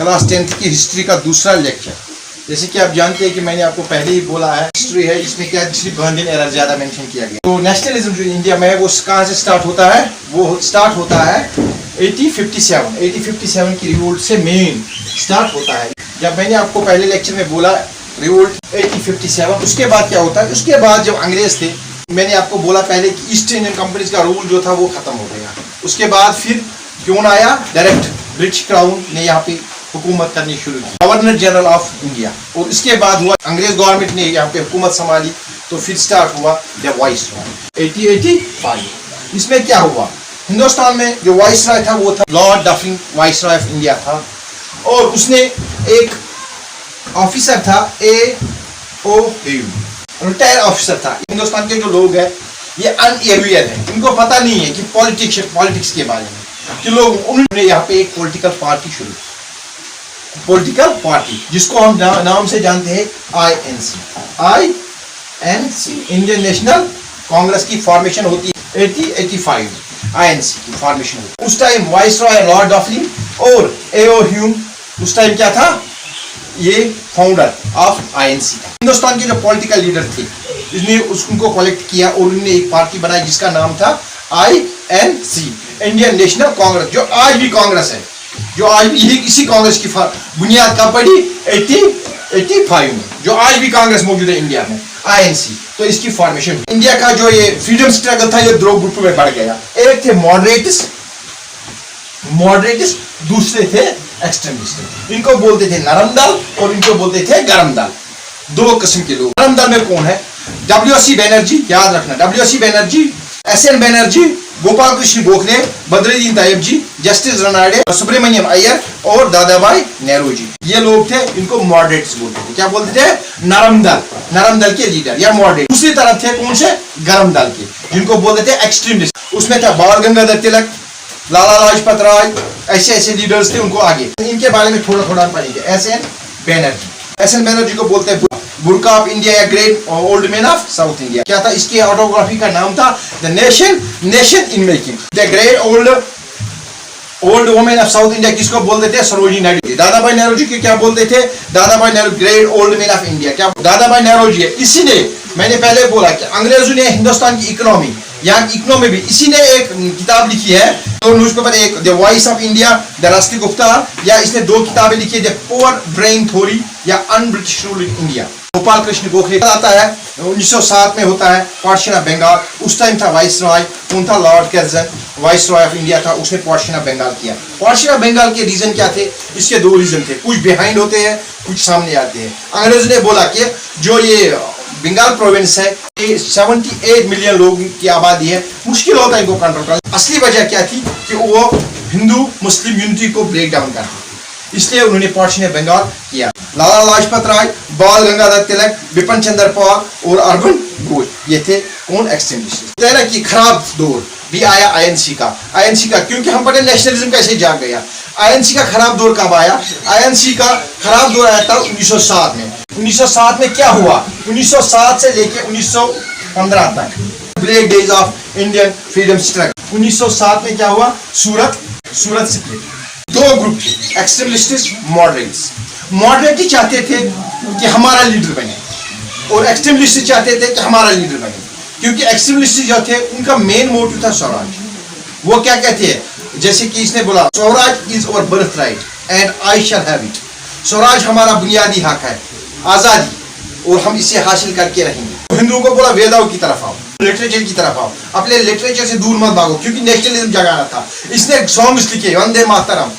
Class 10th की history का दूसरा लेक्चर। जैसे कि आप जानते हैं कि मैंने आपको पहले ही बोला है, हिस्ट्री है, इसमें क्या सिर्फ गांधी एरा ज्यादा मेंशन किया गया। तो नेशनलिज्म जो इंडिया में है वो कहाँ से स्टार्ट होता है? वो स्टार्ट होता है 1857 की रिवोल्ट से मेन स्टार्ट होता है। जब मैंने आपको पहले लेक्चर में बोला रिवोल्ट 1857, उसके बाद क्या होता है? उसके बाद जब अंग्रेज थे, मैंने आपको बोला पहले कि ईस्ट इंडियन कंपनीज का रूल जो था वो खत्म हो गया। उसके बाद फिर क्यों आया? डायरेक्ट ब्रिटिश क्राउन ने यहाँ पे हुकूमत करनी शुरू की, गवर्नर जनरल ऑफ इंडिया। और इसके बाद हुआ अंग्रेज गवर्नमेंट ने यहाँ पे हुकूमत संभाली, तो फिर स्टार्ट हुआ द वाइसरॉय 1885। इसमें क्या हुआ? हिंदुस्तान में जो वाइसरॉय था वो था Lord Dufferin, viceroy of India था। और उसने एक ऑफिसर था A.O. ह्यूम, रिटायर ऑफिसर था। हिंदुस्तान के जो लोग हैं ये अनअवेयर है, इनको पता नहीं है कि पॉलिटिक्स के बारे में कि लोग, उन्होंने यहाँ पे एक पॉलिटिकल पार्टी शुरू की, पॉलिटिकल पार्टी जिसको हम नाम से जानते हैं INC, इंडियन नेशनल कांग्रेस की फॉर्मेशन होती है 1885। INC की फॉर्मेशन होती है। उस टाइम वाइसरॉय लॉर्ड डफरिन और A.O. ह्यूम उस टाइम क्या था? ये फाउंडर ऑफ INC था। हिंदुस्तान के जो पॉलिटिकल लीडर थे, इसने उनको कलेक्ट किया और उन्होंने एक पार्टी बनाई जिसका नाम था INC, इंडियन नेशनल कांग्रेस, जो आज भी कांग्रेस है, जो आज भी इसी कांग्रेस की बुनियाद कब पड़ी? 1885 में, जो आज भी कांग्रेस मौजूद है इंडिया में, INC। तो इसकी फॉर्मेशन, इंडिया का जो ये फ्रीडम स्ट्रगल था ये दो ग्रुप में बढ़ गया। एक थे मॉडरेटिस्ट, दूसरे थे एक्सट्रीमिस्ट। इनको बोलते थे नरम दल और इनको बोलते थे गरम दल। दो किस्म के लोग। नरम दल में कौन है? WC बनर्जी, याद रखना, WC बनर्जी, SN बनर्जी, गोपाल कृष्ण गोखले, बद्रुद्दीन तायब जी, जस्टिस रनाडे, सुब्रमण्यम अय्यर और दादाभाई नेहरू जी। ये लोग थे, इनको मॉडरेट्स बोलते थे। क्या बोलते थे? नरम दल के लीडर या मॉडरेट। दूसरी तरफ थे कौन से? गरम दल के, जिनको बोलते थे एक्सट्रीमिस्ट। उसमें था बाल गंगाधर तिलक, लाला लाजपत राय, ऐसे लीडर्स थे। उनको आगे इनके बारे में थोड़ा थोड़ा पढ़ेंगे। SN बनर्जी को बोलते हैं बुरका ऑफ इंडिया या great old man of south India. क्या था? इसकी ऑटोग्राफी का नाम था the nation in making, the great old women of south India. किसको बोलते थे? सरोजिनी नायडू। दादाभाई नेहरू जी की क्या बोलते थे? Dadabhai Nehru great old man of India. क्या दादाभाई नेहरू जी है। इसी ने, मैंने पहले बोला कि अंग्रेजों ने हिंदुस्तान की इकोनॉमी या इकोनॉमी भी, इसी ने एक किताब लिखी है, दो न्यूज़पेपर, एक the voice of India, the राष्ट्रीय गुफ्तार, या इसने दो किताबें लिखी है, द पुअर ब्रेन थ्योरी या un British rule in India. Gopal Krishna Gokhale आता है, 1907 में होता है पार्टीशन ऑफ बंगाल। उस टाइम था वाइसरॉय, कौन था? Lord Curzon, viceroy of India था, उसने पार्टीशन ऑफ बंगाल किया। पार्टीशन ऑफ बंगाल के रीजन क्या थे? इसके दो रीजन थे, कुछ बिहाइंड होते हैं, कुछ सामने आते हैं। अंग्रेजों ने बोला कि जो ये बंगाल प्रोविंस है, 78 मिलियन लोगों की आबादी है, मुश्किल होता है इनको कंट्रोल करना। असली वजह क्या थी? कि वो हिंदू मुस्लिम यूनिटी को ब्रेक डाउन करना, इसलिए उन्होंने पार्टीशन ऑफ बंगाल किया। लाला लाजपत राय, बाल गंगाधर तिलक, बिपिन चंद्र पाल और अर्बन घोष, ये थे कौन? एक्सट्रीमिस्ट। तेरह की खराब दौर भी आया INC का, क्योंकि हम पढ़े नेशनलिज्म कैसे जाग गया। INC का खराब दौर कब आया? INC का खराब दौर आया था 1907 में। 1907 में क्या हुआ? 1907 से लेके 1915 तक, break days of Indian freedom struggle. 1907 में क्या हुआ? सूरत स्प्लिट। दो ग्रुप थे, एक्सट्रीमिस्ट, मॉडरेट चाहते थे कि हमारा लीडर बने और एक्सट्रीमिस्ट चाहते थे कि हमारा लीडर बने, क्योंकि एक्सट्रीमिस्ट जो थे उनका मेन मोटिव था स्वराज। वो क्या कहते हैं? जैसे कि इसने बोला, Swaraj is our birth right and I shall have it. Swaraj हमारा बुनियादी हक है, आजादी, और हम इसे हासिल करके रहेंगे। हिंदुओं को बोला वेदाओं की तरफ आओ, लिटरेचर की तरफ आओ, अपने लिटरेचर से दूर मत भागो, क्योंकि नेशनलिज्म जगाना था। इसने सॉन्ग्स लिखे, वंदे मातरम,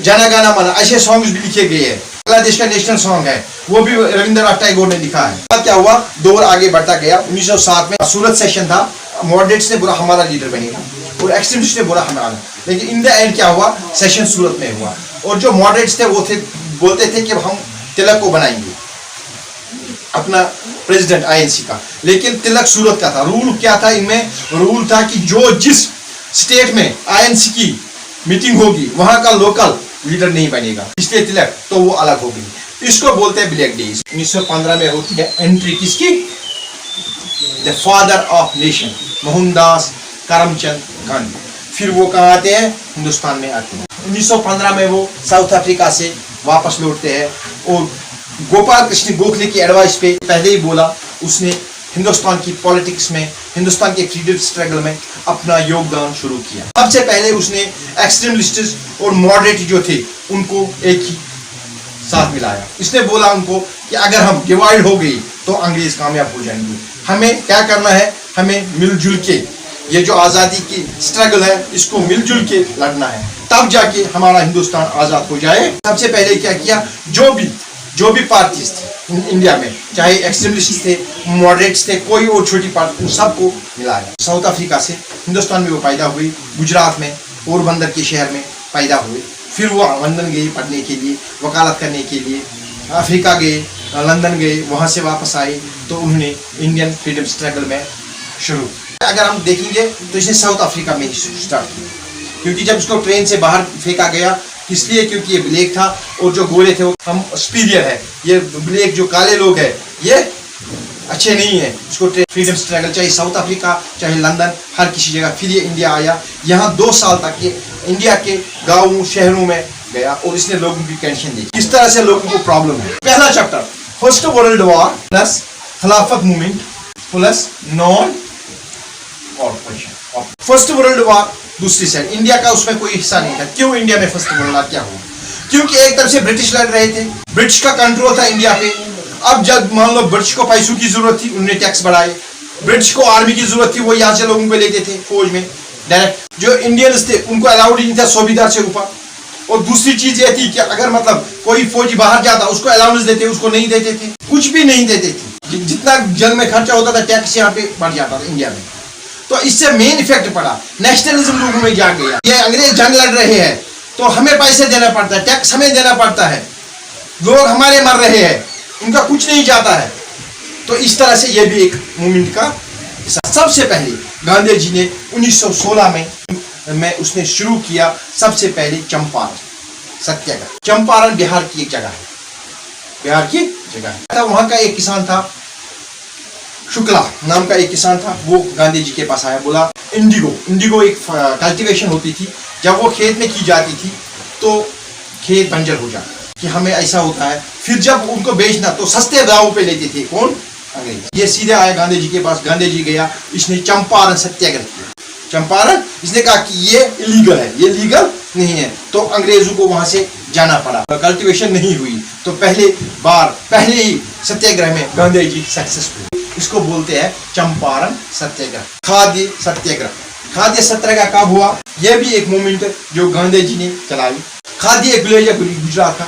जन गण मन, ऐसे सॉन्ग्स भी लिखे गए हैं। बांग्लादेश का नेशनल सॉन्ग है, वो भी रविंद्रनाथ टैगोर ने लिखा है। क्या हुआ? दौर आगे बढ़ता गया। 1907 में सूरत सेशन था, मॉडरेट्स ने बोला हमारा लीडर बनेगा और एक्सट्रीमिस्ट ने बोला हमारा, लेकिन इन द एंड क्या हुआ? सेशन सूरत में हुआ। और जो मॉडरेट्स थे वो बोलते थे कि हम तिलक को बनाएंगे अपना प्रेसिडेंट INC का, लेकिन तिलक सूरत का था। रूल क्या था इनमें? रूल था कि जो जिस स्टेट में INC की मीटिंग होगी वहां का लोकल लीडर नहीं बनेगा, इसलिए तिलक तो वो अलग हो गई। इसको बोलते हैं ब्लैक डेज। 1915 में होती है एंट्री किसकी? The father of nation, Mohandas Karamchand Gandhi. फिर वो कहाँ आते हैं, हिंदुस्तान में आते हैं। 1915 में वो साउथ अफ्रीका से वापस लौटते हैं और गोपाल कृष्ण गोखले की एडवाइस पे पहले ही बोला, उसने हिंदुस्तान की पॉलिटिक्स में, हिंदुस्तान के फ्रीडम स्ट्रगल में अपना योगदान शुरू किया। सबसे पहले उसने एक्सट्रीमिस्ट्स और मॉडरेट जो थे उनको एक ही साथ मिलाया। इसने बोला उनको कि अगर हम डिवाइड हो गई तो अंग्रेज कामयाब हो जाएंगे, हमें क्या करना है, हमें मिलजुल के ये जो आज़ादी की स्ट्रगल है इसको मिलजुल के लड़ना है, तब जाके हमारा हिंदुस्तान आज़ाद हो जाए। सबसे पहले क्या किया, जो भी पार्टीज थे इंडिया में, चाहे एक्सट्रीमिस्ट थे, मॉडरेट्स थे, कोई और छोटी पार्टी, उन सबको मिलाया। साउथ अफ्रीका से हिंदुस्तान में वो पैदा हुई, गुजरात में पोरबंदर के शहर में पैदा हुए। फिर वो लंदन गए पढ़ने के लिए, वकालत करने के लिए, अफ्रीका गए, लंदन गए, वहाँ से वापस आए तो उन्होंने इंडियन फ्रीडम स्ट्रगल में शुरू। अगर हम देखेंगे तो इसने साउथ अफ्रीका में ही स्टार्ट किया, क्योंकि जब उसको ट्रेन से बाहर फेंका गया, इसलिए क्योंकि ये ब्लैक था और जो गोरे थे वो हम सुपीरियर है, ये ब्लैक जो काले लोग हैं ये अच्छे नहीं है। इसको फ्रीडम स्ट्रगल चाहे साउथ अफ्रीका चाहे लंदन, हर किसी जगह। फिर ये इंडिया आया, यहाँ 2 साल तक ये इंडिया के गाँवों शहरों में गया और इसने लोगों की टेंशन दी, किस तरह से लोगों को प्रॉब्लम है। पहला chapter first world war plus Khilafat movement plus non corporation. First world war दूसरी साइड, इंडिया का उसमें कोई हिस्सा नहीं था। क्यों इंडिया में फर्स्ट वर्ल्ड वॉर क्या हुआ, क्योंकि एक तरफ से ब्रिटिश लड़ रहे थे, ब्रिटिश का कंट्रोल था इंडिया पे। अब जब मान लो ब्रिटिश को पैसों की जरूरत थी, उन्होंने टैक्स बढ़ाए। ब्रिटिश को आर्मी की जरूरत थी, वो यहाँ से लोगों को लेते थे फौज में डायरेक्ट। जो इंडियंस थे उनको अलाउड नहीं था सूबेदार से ऊपर। और दूसरी चीज ये थी कि अगर मतलब कोई फौजी बाहर जाता उसको अलाउंस देते, उसको नहीं देते थे, कुछ भी नहीं देते थे। जितना जंग में खर्चा होता था टैक्स यहाँ पे बढ़ जाता था इंडिया में। तो इससे मेन इफेक्ट पड़ा, नेशनलिज्म लोगों में जाग गया। ये अंग्रेज जंग लड़ रहे हैं तो हमें पैसे देना पड़ता है, टैक्स हमें देना पड़ता है, लोग हमारे मर रहे हैं, उनका कुछ नहीं जाता है। तो इस तरह से ये भी एक मूवमेंट का सबसे पहले गांधी जी ने 1916 में उसने शुरू किया। सबसे पहले चंपारण सत्याग्रह। चंपारण बिहार की एक जगह है, बिहार की जगह है। वहां का एक किसान था, शुक्ला नाम का एक किसान था, वो गांधी जी के पास आया, बोला इंडिगो एक कल्टीवेशन होती थी, जब वो खेत में की जाती थी तो खेत बंजर हो जाता, कि हमें ऐसा होता है। फिर जब उनको बेचना तो सस्ते दावों पे लेते थे, कौन, अंग्रेज। ये सीधे आया गांधी जी के पास, गांधी जी गया, इसने चंपारण सत्याग्रह किया। चंपारण, इसने कहा कि ये इलीगल है, ये लीगल नहीं है, तो अंग्रेजों को वहां से जाना पड़ा। कल्टीवेशन नहीं हुई तो पहले ही सत्याग्रह में गांधी जी सक्सेसफुल। इसको बोलते हैं चंपारण सत्याग्रह। खाद्य सत्याग्रह, खाद्य सत्याग्रह कब हुआ, यह भी एक मूवमेंट है जो गांधी जी ने चलाई। खाद्य एक विलेज है गुजरात का,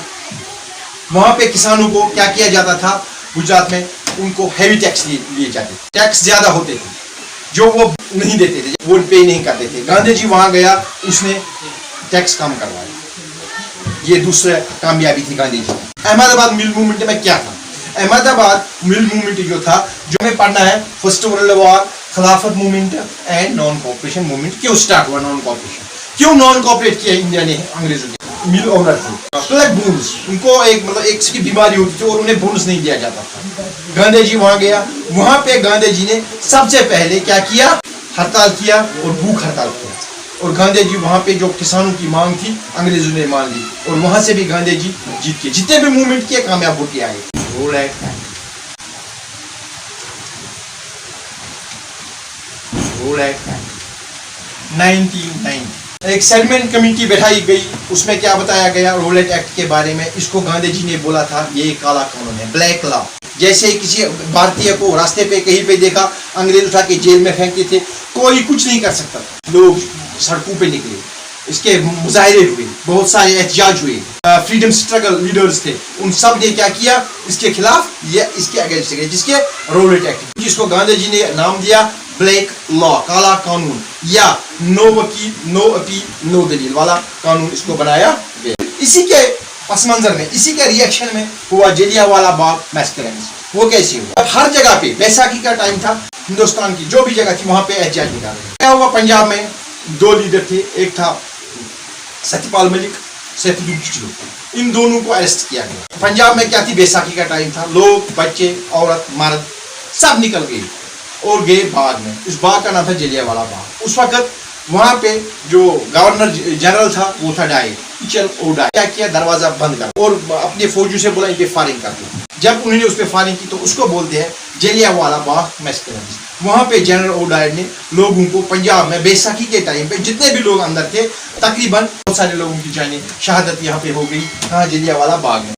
वहां पे किसानों को क्या किया जाता था, गुजरात में उनको हैवी टैक्स लिए जाते थे, टैक्स ज्यादा होते थे जो वो नहीं देते थे, वो पे नहीं करते थे। गांधी जी वहां गया, उसने टैक्स कम करवाया। ये दूसरा कामयाबी थी गांधी जी। अहमदाबाद मिल मूवमेंट में क्या था, अहमदाबाद मिल मूवमेंट जो था, जो हमें पढ़ना है, फर्स्ट वर्ल्ड वॉर, खिलाफत movement and non corporation movement. क्यों स्टार्ट हुआ नॉन कॉर्पोरेशन, क्यों नॉन कॉर्पोरेट किया इंडिया ने अंग्रेजों के मिल ओनर थे, बोनस, उनको एक मतलब एक की बीमारी होती थी और उन्हें बोनस नहीं दिया जाता था। गांधी जी वहां गया, वहां पे गांधी जी ने सबसे पहले क्या किया, हड़ताल किया और भूख हड़ताल किया। और गांधी जी वहां पे जो किसानों की मांग थी अंग्रेजों ने मान ली और वहां से भी गांधी जी जीत के जितने भी मूवमेंट किए कामयाब होके आए। रोड एक्ट 1990 एक सेटलमेंट कमेटी बैठाई गई, उसमें क्या बताया गया रोलेट एक्ट के बारे में। इसको गांधी जी ने बोला था ये काला कानून है, ब्लैक लॉ। जैसे किसी भारतीय को रास्ते पे कहीं पे देखा, अंग्रेज उठा के जेल में फेंकते थे, कोई कुछ नहीं कर सकता। लोग सड़कों पे निकले, इसके मुजाहरे हुए, बहुत सारे एहतजाज हुए, फ्रीडम स्ट्रगल लीडर्स थे, उन सब ने क्या किया इसके खिलाफ, ये इसके अगेंस्ट गए, जिसके रोलेट एक्ट, जिसको गांधी जी ने नाम दिया ब्लैक लॉ, काला कानून, या नो वकील नो अपील नो दलील वाला कानून इसको बनाया गया। इसी के पस मंजर में, इसी के रिएक्शन में हुआ जलियांवाला बाग मैसेकर। वो कैसे हुआ, हर जगह पे, बैसाखी का टाइम था, हिंदुस्तान की जो भी जगह थी वहां पे एहतजाज निकाले। क्या हुआ, पंजाब में 2 लीडर थे, एक था सत्यपाल मलिक, सैफुद्दीन किचलू, इन दोनों को अरेस्ट किया गया। पंजाब में क्या थी, बैसाखी का टाइम था, लोग बच्चे औरत मर्द सब निकल गए और गए बाग में। इस बाग का नाम था जलियांवाला बाग। उस वक्त वहां पे जो गवर्नर जनरल था वो था डाई, चल ओ डाई। क्या किया, दरवाजा बंद कर और अपने फौजियों से बोला इनके फायरिंग कर दो। जब उन्होंने उस पर फायरिंग की तो उसको बोलते हैं जलियांवाला बाग मैसेकर। वहां पे जनरल ओडायर ने लोगों को, पंजाब में बैसाखी के टाइम पे जितने भी लोग अंदर थे तकरीबन बहुत सारे लोगों की जाने शहादत यहाँ पे हो गई, जलियांवाला बाग में।